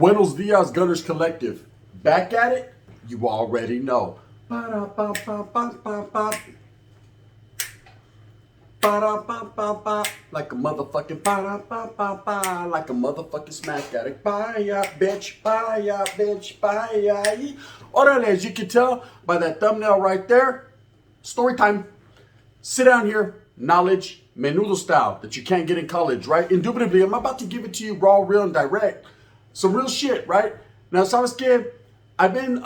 Buenos Dias Gunners Collective. Back at it? You already know. Ba-da-ba-ba-ba-ba-ba. Ba-da-ba-ba-ba. Like a motherfucking ba-da-ba-ba-ba. Like a motherfucking smack addict. Bye-ya, bitch. Bye-ya, bitch. Bye-ya. Orale, as you can tell by that thumbnail right there, story time. Sit down here, knowledge, menudo style that you can't get in college, right? Indubitably, I'm about to give it to you raw, real, and direct. Some real shit, right? Now, so I was kid, I've been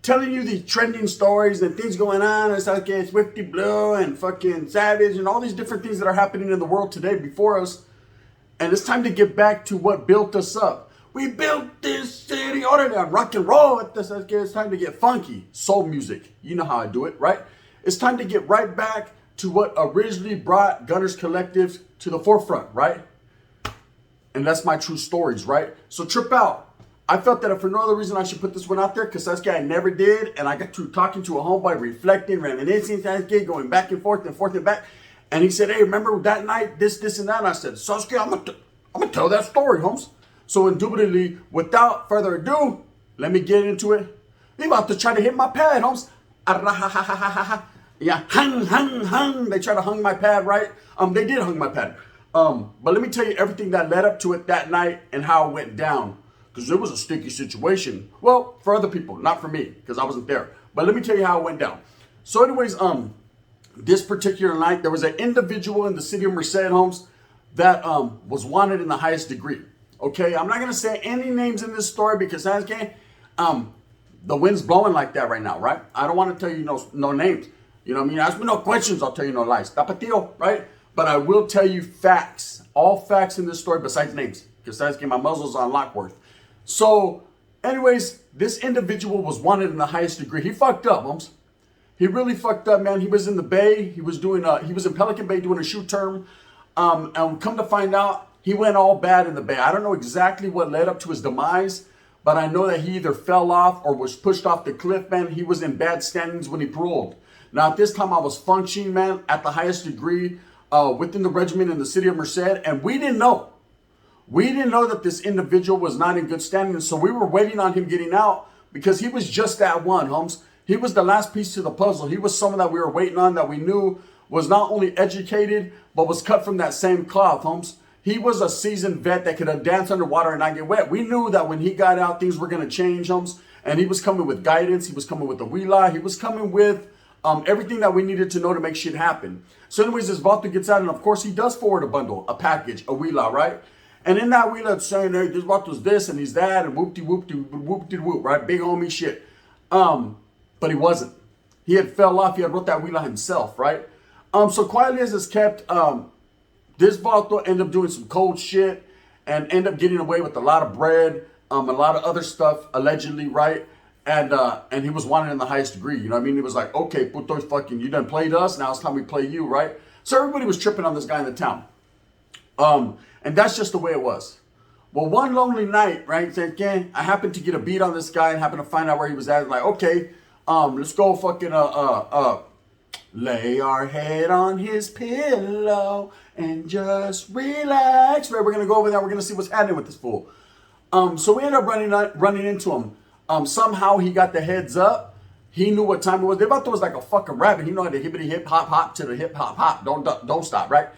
telling you these trending stories and things going on. It's like Swifty Blue and fucking Savage and all these different things that are happening in the world today before us. And it's time to get back to what built us up. We built this city, order that rock and roll. It's time to get funky. Soul music. You know how I do it, right? It's time to get right back to what originally brought Gunners Collective to the forefront, right? And that's my true stories, right? So trip out. I felt that if for no other reason I should put this one out there, because that's guy I never did, and I got to talking to a homeboy, reflecting, reminiscing, going back and forth and back. And he said, hey, remember that night, this, and that? And I said, Sasuke, I'm gonna tell that story, Holmes. So indubitably, without further ado, let me get into it. They about to try to hit my pad, Holmes. Yeah, hung. They tried to hung my pad, right? They did hung my pad. But let me tell you everything that led up to it that night and how it went down. Because it was a sticky situation. Well, for other people, not for me, because I wasn't there. But let me tell you how it went down. So anyways, this particular night, there was an individual in the city of Merced, Holmes, that was wanted in the highest degree. Okay, I'm not going to say any names in this story because the wind's blowing like that right now, right? I don't want to tell you no names. You know what I mean? Ask me no questions, I'll tell you no lies. Tapatio, right? But I will tell you facts. All facts in this story besides names. Because my muzzle's on Lockworth. So, anyways, this individual was wanted in the highest degree. He fucked up, Holmes. He really fucked up, man. He was in the Bay. He was in Pelican Bay doing a shoot term. And come to find out, he went all bad in the Bay. I don't know exactly what led up to his demise, but I know that he either fell off or was pushed off the cliff, man. He was in bad standings when he paroled. Now, at this time, I was functioning, man, at the highest degree within the regiment in the city of Merced, and we didn't know. We didn't know that this individual was not in good standing, so we were waiting on him getting out because he was just that one, Holmes. He was the last piece to the puzzle. He was someone that we were waiting on that we knew was not only educated, but was cut from that same cloth, Holmes. He was a seasoned vet that could dance underwater and not get wet. We knew that when he got out, things were going to change, Holmes, and he was coming with guidance. He was coming with the wheelie. He was coming with everything that we needed to know to make shit happen. So anyways, this Vato gets out, and of course, he does forward a bundle, a package, a wheelie, right? And in that wheelie, it's saying, hey, this Vato's this, and he's that, and whoop-de-whoop, right? Big homie shit. But he wasn't. He had fell off. He had wrote that wheelie himself, right? So quietly as it's kept, this Vato ended up doing some cold shit and ended up getting away with a lot of bread, a lot of other stuff, allegedly, right? And he was wanted in the highest degree. You know what I mean? He was like, okay, puto, fucking, you done played us. Now it's time we play you, right? So everybody was tripping on this guy in the town. And that's just the way it was. Well, one lonely night, right? Again, I happened to get a beat on this guy and happened to find out where he was at. Like, okay, let's go fucking, lay our head on his pillow and just relax. Right? We're going to go over there. We're going to see what's happening with this fool. So we ended up running into him. Somehow he got the heads up. He knew what time it was. They thought it was like a fucking rabbit. He knew how to hippity hip hop hop to the hip hop hop. Don't stop, right?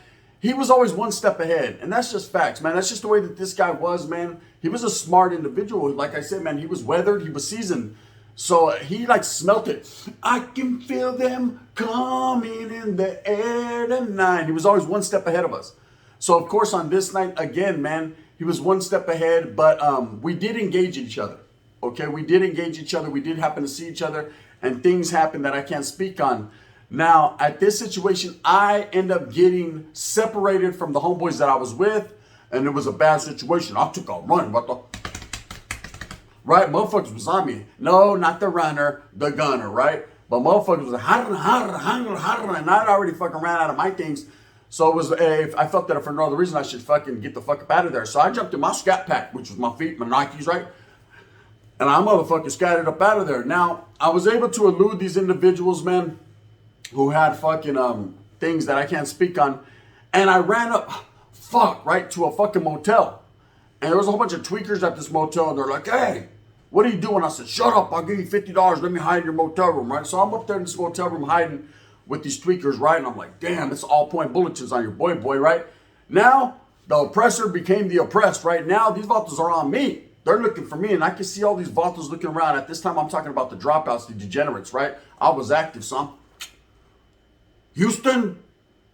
He was always one step ahead. And that's just facts, man. That's just the way that this guy was, man. He was a smart individual. Like I said, man, he was weathered. He was seasoned. So he like smelt it. I can feel them coming in the air tonight. He was always one step ahead of us. So of course on this night, again, man, he was one step ahead, but we did engage each other. Okay, we did engage each other. We did happen to see each other, and things happened that I can't speak on. Now, at this situation, I end up getting separated from the homeboys that I was with, and it was a bad situation. I took a run, right? Motherfuckers was on me. No, not the runner, the gunner, right? But motherfuckers was and I'd already fucking ran out of my things. So it was, I felt that for no other reason, I should fucking get the fuck up out of there. So I jumped in my scat pack, which was my feet, my Nikes, right? And I motherfucking scattered up out of there. Now, I was able to elude these individuals, man, who had fucking things that I can't speak on. And I ran up, right, to a fucking motel. And there was a whole bunch of tweakers at this motel, and they're like, hey, what are you doing? I said, shut up, I'll give you $50, let me hide in your motel room, right? So I'm up there in this motel room hiding with these tweakers, right? And I'm like, damn, it's all point bulletins on your boy, right? Now, the oppressor became the oppressed, right? Now, these vatos are on me. They're looking for me, and I can see all these vatos looking around. At this time, I'm talking about the dropouts, the degenerates, right? I was active, son. Houston,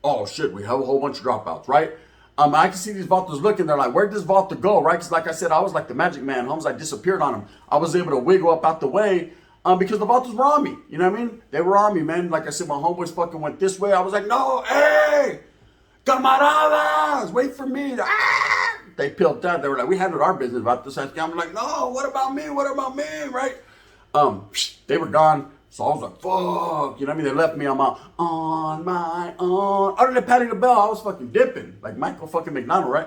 oh shit, we have a whole bunch of dropouts, right? I can see these vatos looking. They're like, where'd this vato go, right? Because like I said, I was like the magic man. Holmes, I disappeared on him. I was able to wiggle up out the way because the vatos were on me. You know what I mean? They were on me, man. Like I said, my homeboys fucking went this way. I was like, no, hey, camaradas, wait for me. Ah! They peeled out. They were like, we handled our business about this. I'm like, no, what about me? What about me, right? They were gone. So I was like, fuck, you know what I mean? They left me on my own. Other than patting the bell, I was fucking dipping. Like Michael fucking McDonald, right?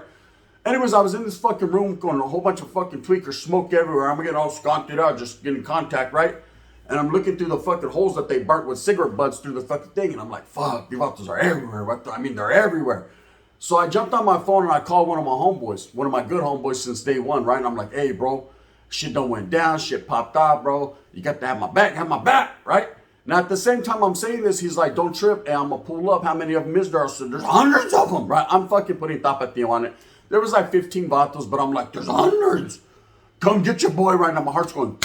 Anyways, I was in this fucking room going a whole bunch of fucking tweakers, smoke everywhere. I'm getting all sconted out, just getting contact, right? And I'm looking through the fucking holes that they burnt with cigarette butts through the fucking thing. And I'm like, fuck, these vatos are everywhere. They're everywhere. So I jumped on my phone and I called one of my homeboys, one of my good homeboys since day one, right? And I'm like, hey, bro, shit done went down, shit popped off, bro. You got to have my back, right? Now, at the same time I'm saying this, he's like, don't trip, and I'm going to pull up. How many of them is there? So there's hundreds of them, right? I'm fucking putting tapatio on it. There was like 15 vatos, but I'm like, there's hundreds. Come get your boy right now. My heart's going.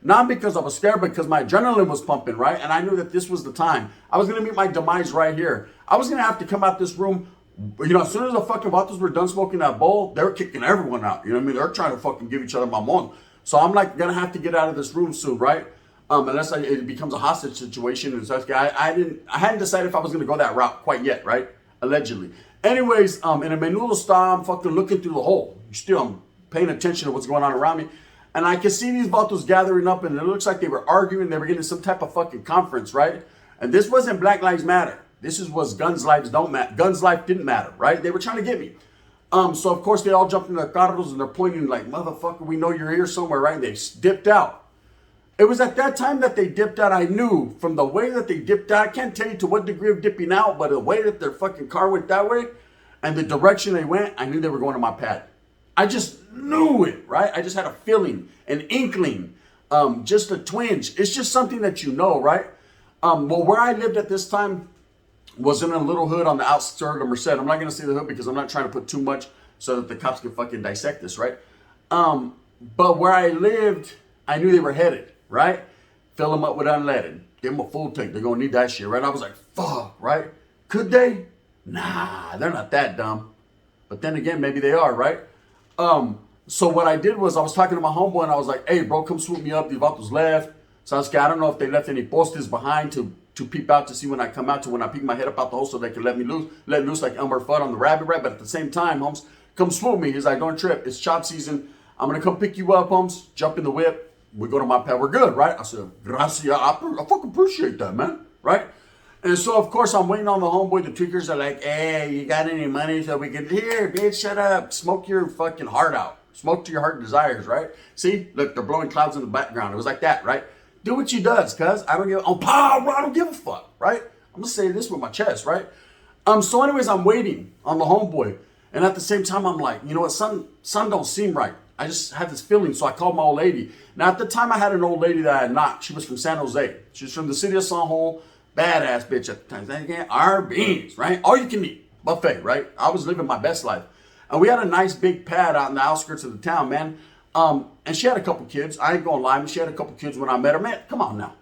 Not because I was scared, because my adrenaline was pumping, right? And I knew that this was the time. I was going to meet my demise right here. I was going to have to come out this room. You know, as soon as the fucking vatos were done smoking that bowl, they were kicking everyone out. You know what I mean? They're trying to fucking give each other mamon. So I'm like gonna have to get out of this room soon, right? Unless it becomes a hostage situation and such. I hadn't decided if I was gonna go that route quite yet, right? Allegedly. Anyways, in a menudo style, I'm fucking looking through the hole. I'm paying attention to what's going on around me. And I can see these vatos gathering up, and it looks like they were arguing. They were getting some type of fucking conference, right? And this wasn't Black Lives Matter. This was guns lives don't matter. Guns life didn't matter, right? They were trying to get me. So of course they all jumped in their carros and they're pointing like, motherfucker, we know you're here somewhere, right? And they dipped out. It was at that time that they dipped out. I knew from the way that they dipped out. I can't tell you to what degree of dipping out, but the way that their fucking car went that way and the direction they went, I knew they were going to my pad. I just knew it, right? I just had a feeling, an inkling, just a twinge. It's just something that you know, right? Well, where I lived at this time was in a little hood on the outskirts of Merced. I'm not going to say the hood because I'm not trying to put too much so that the cops can fucking dissect this, right? But where I lived, I knew they were headed, right? Fill them up with unleaded. Give them a full tank. They're going to need that shit, right? I was like, fuck, right? Could they? Nah, they're not that dumb. But then again, maybe they are, right? So what I did was I was talking to my homeboy and I was like, hey, bro, come swoop me up. These vatos left. So I was like, I don't know if they left any postes behind to peep out to see when I come out, to when I peek my head up out the hole so they can let loose like Elmer Fudd on the rabbit, right? But at the same time, Holmes, come swoop me. He's like, don't trip. It's chop season. I'm going to come pick you up, Holmes. Jump in the whip. We go to my pad. We're good, right? I said, gracias. I fucking appreciate that, man. Right? And so, of course, I'm waiting on the homeboy. The tweakers are like, hey, you got any money so we can, here, bitch, shut up. Smoke your fucking heart out. Smoke to your heart desires, right? See? Look, they're blowing clouds in the background. It was like that, right? Do what you does, cuz. I don't give a fuck, right? I'm gonna say this with my chest, right? So anyways, I'm waiting on the homeboy. And at the same time, I'm like, you know what, son don't seem right. I just had this feeling, so I called my old lady. Now, at the time, I had an old lady that I had knocked. She was from San Jose. She was from the city of San Jose. Badass bitch at the time. Again, Arby's, right? All you can eat. Buffet, right? I was living my best life. And we had a nice big pad out in the outskirts of the town, man. And she had a couple kids. I ain't gonna lie, she had a couple kids when I met her. Man, come on now.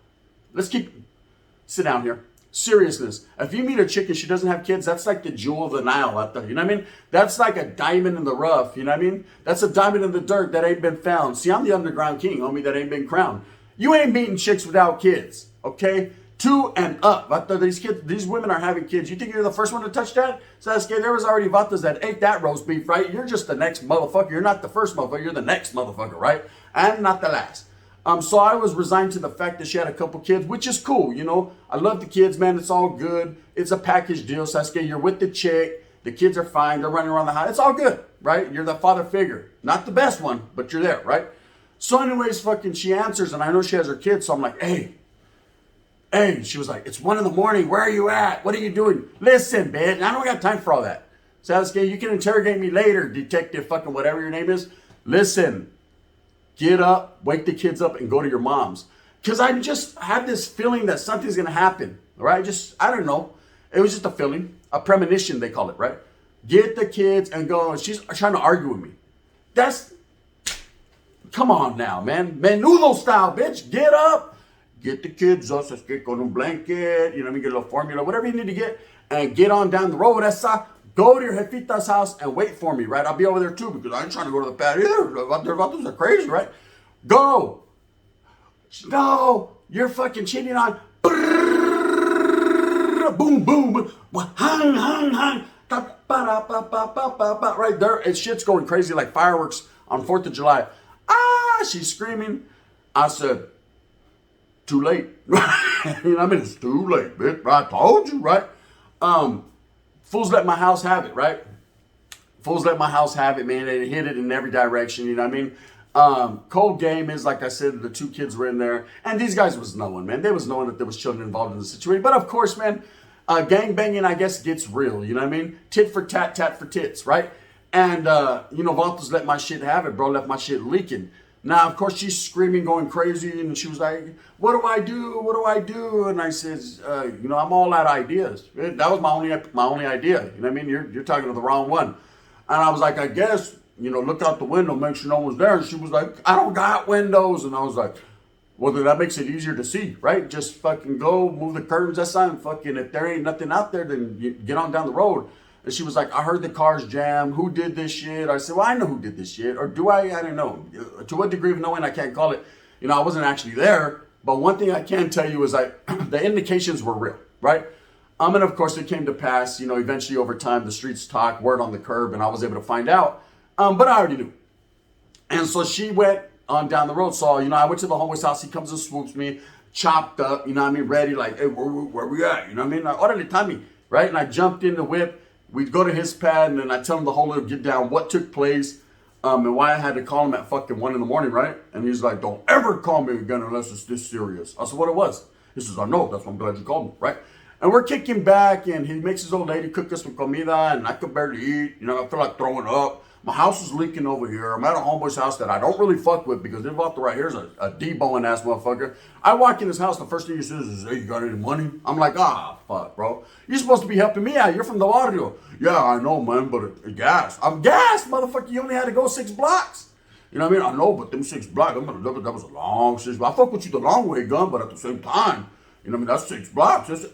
Sit down here. Seriousness. If you meet a chick and she doesn't have kids, that's like the jewel of the Nile out there. You know what I mean? That's like a diamond in the rough. You know what I mean? That's a diamond in the dirt that ain't been found. See, I'm the underground king, homie, that ain't been crowned. You ain't meeting chicks without kids, okay? 2 and up. But these women are having kids. You think you're the first one to touch that? So that's good. There was already vatos that ate that roast beef, right? You're just the next motherfucker. You're not the first motherfucker. You're the next motherfucker, right? And not the last. So I was resigned to the fact that she had a couple kids, which is cool, you know. I love the kids, man. It's all good. It's a package deal, Sasuke. You're with the chick. The kids are fine. They're running around the house. It's all good, right? You're the father figure. Not the best one, but you're there, right? So anyways, fucking she answers, and I know she has her kids, so I'm like, hey. She was like, it's 1 a.m. Where are you at? What are you doing? Listen, bitch, I don't got time for all that. Sasuke, you can interrogate me later, detective fucking whatever your name is. Listen, get up, wake the kids up, and go to your mom's. Because I just had this feeling that something's going to happen, right? I don't know. It was just a feeling, a premonition, they call it, right? Get the kids and go. She's trying to argue with me. Come on now, man. Menudo style, bitch. Get up. Get the kids up. Get on a blanket. You know what I mean? Get a little formula, whatever you need to get. And get on down the road. Go to your jefita's house and wait for me, right? I'll be over there too because I ain't trying to go to the pad either. Their vatos are crazy, right? Go. No, you're fucking cheating on. Boom, boom. Hang, hang, hang. Right there. And shit's going crazy like fireworks on 4th of July. She's screaming. I said, too late. You know what I mean? It's too late, bitch. I told you, right? Fools let my house have it, right? Fools let my house have it, man. They hit it in every direction, you know what I mean? Cold game is, like I said, the 2 kids were in there. And these guys was knowing, man. They was knowing that there was children involved in the situation. But of course, man, gang banging, I guess, gets real, you know what I mean? Tit for tat, tat for tits, right? And, Vatos let my shit have it, bro. Left my shit leaking. Now, of course, she's screaming, going crazy, and she was like, what do I do? What do I do? And I says, I'm all out of ideas. That was my only idea. You know what I mean? You're talking to the wrong one. And I was like, I guess, look out the window, make sure no one's there. And she was like, I don't got windows. And I was like, well, then that makes it easier to see, right? Just fucking go, move the curtains. That's not fucking, if there ain't nothing out there, then you get on down the road. And she was like, I heard the cars jam. Who did this shit? I said, well, I know who did this shit. Or do I? I don't know. To what degree of knowing, I can't call it. I wasn't actually there. But one thing I can tell you is the indications were real, right? And of course, it came to pass, eventually over time, the streets talk, word on the curb, and I was able to find out. But I already knew. And so she went on down the road. So, I went to the homeboy's house. He comes and swoops me, chopped up, ready, like, hey, where we at? You know what I mean? Like, orderly Tommy, right? And I jumped in the whip. We'd go to his pad, and then I tell him the whole little get down, what took place, and why I had to call him at fucking 1 a.m, right? And he's like, don't ever call me again unless it's this serious. I said, what it was? He says, I know, that's why I'm glad you called me, right? And we're kicking back, and he makes his old lady cook us some comida, and I could barely eat. I feel like throwing up. My house is leaking over here. I'm at a homeboy's house that I don't really fuck with because they're about to right here's a D-bowing ass motherfucker. I walk in his house, the first thing he says is, hey, you got any money? I'm like, fuck, bro. You're supposed to be helping me out. You're from the barrio. Yeah, I know, man, but gas. I'm gas, motherfucker. You only had to go 6 blocks. You know what I mean? I know, but them 6 blocks, that was a long 6 blocks. I fuck with you the long way, gun, but at the same time, that's 6 blocks.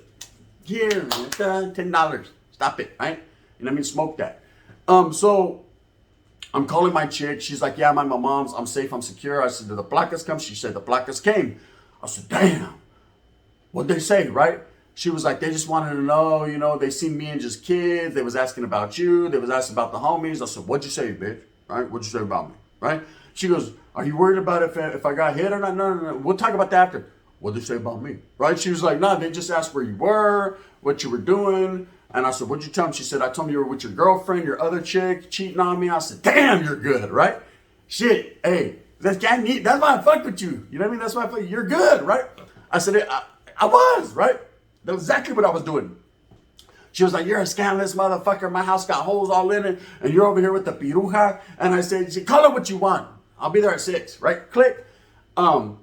Here, man, $10. Stop it, right? You know what I mean? Smoke that. So I'm calling my chick. She's like, yeah, I'm at my mom's. I'm safe. I'm secure. I said, did the placas come? She said, the placas came. I said, damn. What'd they say, right? She was like, they just wanted to know, they seen me and just kids. They was asking about you. They was asking about the homies. I said, what'd you say, bitch? Right? What'd you say about me? Right? She goes, are you worried about if I got hit or not? No. We'll talk about that after. What'd they say about me? Right? She was like, nah, they just asked where you were, what you were doing. And I said, what'd you tell them? She said, I told them you were with your girlfriend, your other chick, cheating on me. I said, damn, you're good, right? Shit, hey, that's why I fucked with you. You know what I mean? That's why I fucked you. You're good, right? I said, I was, right? That's exactly what I was doing. She was like, you're a scandalous motherfucker. My house got holes all in it. And you're over here with the piruja. And I said, call it what you want. I'll be there at 6, right? Click. Come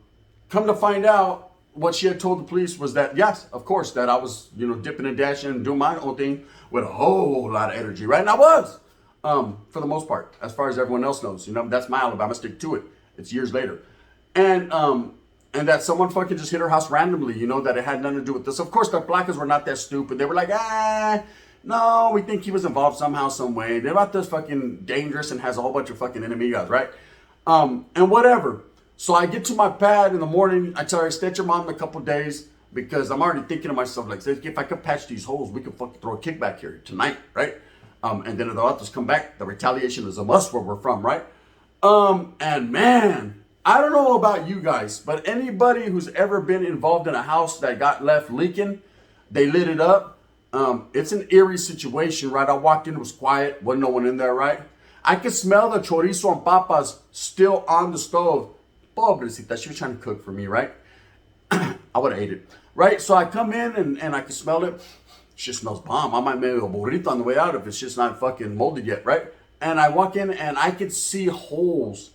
to find out, what she had told the police was that, yes, of course, that I was, dipping and dashing and doing my own thing with a whole lot of energy, right? And I was, for the most part, as far as everyone else knows. That's my Alabama, stick to it. It's years later. And that someone fucking just hit her house randomly, that it had nothing to do with this. Of course, the placas were not that stupid. They were like, no, we think he was involved somehow, some way. They're about this fucking dangerous and has a whole bunch of fucking enemigos, right? And whatever. So I get to my pad in the morning. I tell her, stay at your mom in a couple of days because I'm already thinking to myself, like, if I could patch these holes, we could fucking throw a kickback here tonight, right? And then if the autos come back, the retaliation is a must where we're from, right? And man, I don't know about you guys, but anybody who's ever been involved in a house that got left leaking, they lit it up. It's an eerie situation, right? I walked in, it was quiet, wasn't no one in there, right? I could smell the chorizo and papas still on the stove. Pobrecita, she was trying to cook for me, right? I would have ate it, right? So I come in and I can smell it. shit smells bomb. I might make a burrito on the way out if it's just not fucking molded yet, right? And I walk in and I could see holes.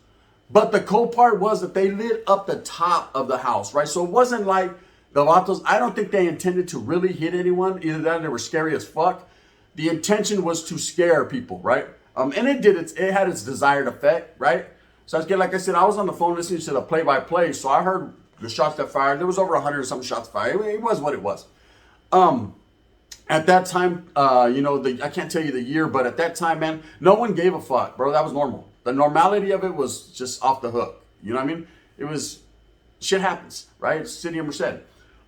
But the cool part was that they lit up the top of the house, right? So it wasn't like the vatos, I don't think they intended to really hit anyone. Either that or they were scary as fuck. The intention was to scare people, right? And it had its desired effect, right? So like I said, I was on the phone listening to the play-by-play, so I heard the shots that fired. There was over 100 or something shots fired. It was what it was. At that time, I can't tell you the year, but at that time, man, no one gave a fuck, bro. That was normal. The normality of it was just off the hook. You know what I mean? It was, shit happens, right? It's City of Merced.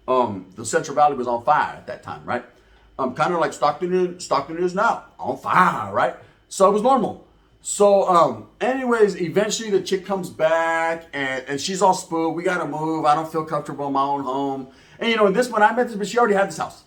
The Central Valley was on fire at that time, right? Kind of like Stockton is now, on fire, right? So it was normal. So, anyways, eventually the chick comes back and she's all spooked. We gotta move. I don't feel comfortable in my own home. And when I met this, but she already had this house.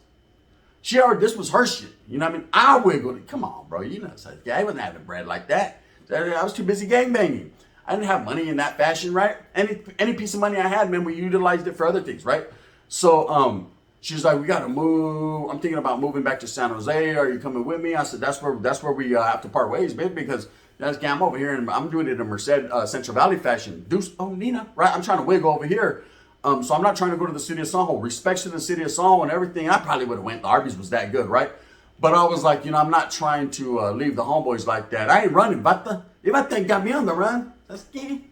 This was her shit. You know what I mean? I wiggled. Come on, bro. You know, I wasn't having bread like that. I was too busy gangbanging. I didn't have money in that fashion, right? Any piece of money I had, man, we utilized it for other things, right? So, she's like, we gotta move. I'm thinking about moving back to San Jose. Are you coming with me? I said, that's where we have to part ways, babe, because I'm over here and I'm doing it in Merced, Central Valley fashion. Nina, right? I'm trying to wiggle over here. So I'm not trying to go to the city of Soho. Respects to the city of Soho and everything. I probably would have went. The Arby's was that good, right? But I was like, I'm not trying to leave the homeboys like that. I ain't running, but if I think got me on the run, that's skinny.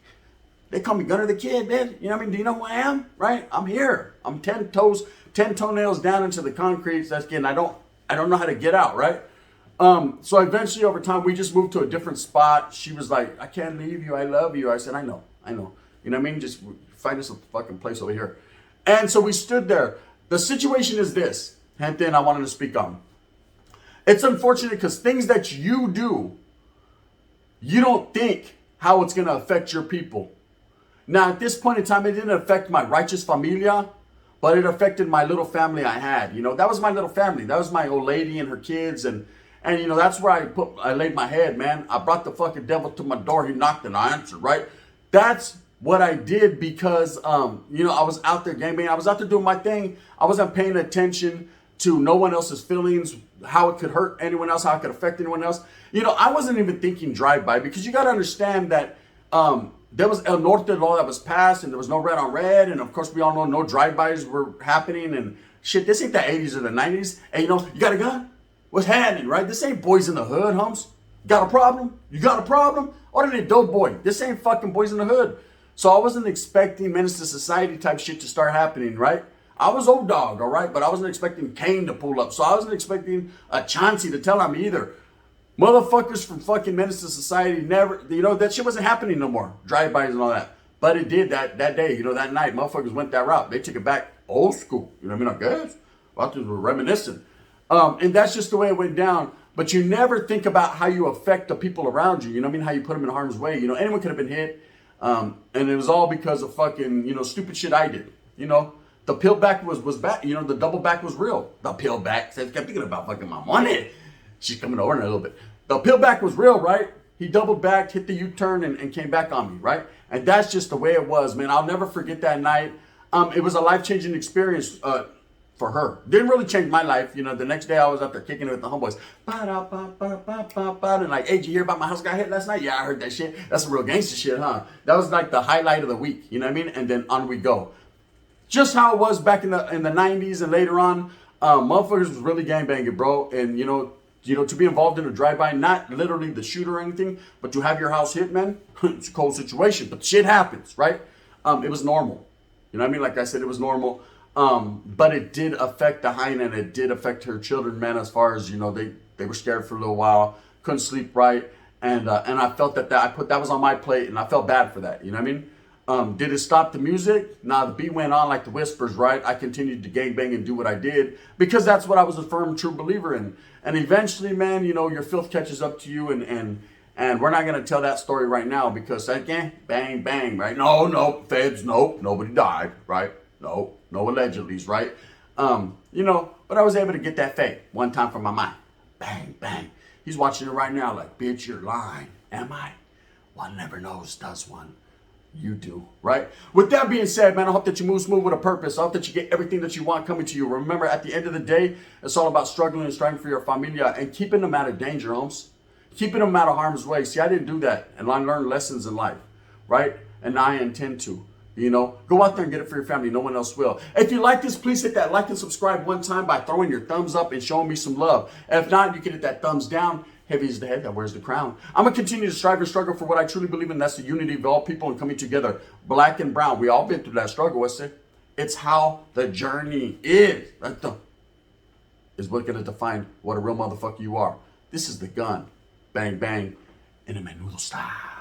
They call me Gunner the Kid, man. You know what I mean? Do you know who I am? Right? I'm here. I'm 10 toenails down into the concrete. That's kidding. I don't know how to get out, right? So eventually over time, we just moved to a different spot. She was like, I can't leave you. I love you. I said, I know. You know what I mean? Just find us a fucking place over here. And so we stood there. The situation is this, and then I wanted to speak on. It's unfortunate because things that you do, you don't think how it's going to affect your people. Now, at this point in time, it didn't affect my righteous familia, but it affected my little family I had. That was my little family. That was my old lady and her kids. And that's where I laid my head, man. I brought the fucking devil to my door. He knocked and I answered, right? That's what I did because, I was out there gangbanging. I was out there doing my thing. I wasn't paying attention to no one else's feelings, how it could hurt anyone else, how it could affect anyone else. I wasn't even thinking drive-by because you got to understand that there was El Norte law that was passed and there was no red on red. And of course, we all know no drive-bys were happening and shit. This ain't the 80s or the 90s. And you got a gun? What's happening, right? This ain't boys in the hood, humps. Got a problem? You got a problem? Or they dope boy? This ain't fucking boys in the hood. So I wasn't expecting menace to society type shit to start happening, right? I was old dog, all right? But I wasn't expecting Kane to pull up. So I wasn't expecting a Chauncey to tell on me either. Motherfuckers from fucking menace to society never, that shit wasn't happening no more. Drive-bys and all that. But it did that day, that night. Motherfuckers went that route. They took it back old school. You know what I mean? I guess. Vatos were reminiscent. And that's just the way it went down. But you never think about how you affect the people around you. You know what I mean? How you put them in harm's way. Anyone could have been hit. And it was all because of fucking, stupid shit I did. The peel back was back. The double back was real. The peel back. I kept thinking about fucking my money. She's coming over in a little bit. The peel back was real, right? He doubled back, hit the U-turn, and came back on me, right? And that's just the way it was, man. I'll never forget that night. It was a life-changing experience for her. Didn't really change my life. The next day I was out there kicking it with the homeboys. And like, hey, did you hear about my house got hit last night? Yeah, I heard that shit. That's some real gangster shit, huh? That was like the highlight of the week. You know what I mean? And then on we go. Just how it was back in the 90s and later on, motherfuckers was really gangbanging, bro. And, to be involved in a drive-by, not literally the shooter or anything, but to have your house hit, man, it's a cold situation. But shit happens, right? It was normal. You know what I mean? Like I said, it was normal. But it did affect the hyena and it did affect her children, man, as far as, they were scared for a little while, couldn't sleep right. And I felt that was on my plate and I felt bad for that. You know what I mean? Did it stop the music? Nah, the beat went on like the whispers, right? I continued to gangbang and do what I did because that's what I was a firm, true believer in. And eventually, man, your filth catches up to you and we're not going to tell that story right now because again, bang, bang, right? No, feds, nope, nobody died, right? No allegedly's, right? But I was able to get that fake one time from my mind. Bang, bang. He's watching it right now like, bitch, you're lying. Am I? One never knows, does one? you do, right? With that being said, man, I hope that you move smooth with a purpose. I hope that you get everything that you want coming to you. Remember, at the end of the day, it's all about struggling and striving for your familia and keeping them out of danger, homes. Keeping them out of harm's way. See, I didn't do that, and I learned lessons in life, right? And I intend to. Go out there and get it for your family. No one else will. If you like this, please hit that like and subscribe one time by throwing your thumbs up and showing me some love. If not, you can hit that thumbs down. Heavy is the head that wears the crown. I'm going to continue to strive and struggle for what I truly believe in. That's the unity of all people and coming together. Black and brown. We all been through that struggle. What's it? It's how the journey is. Is what's going to define what a real motherfucker you are. This is the gun. Bang, bang. In a menudo style.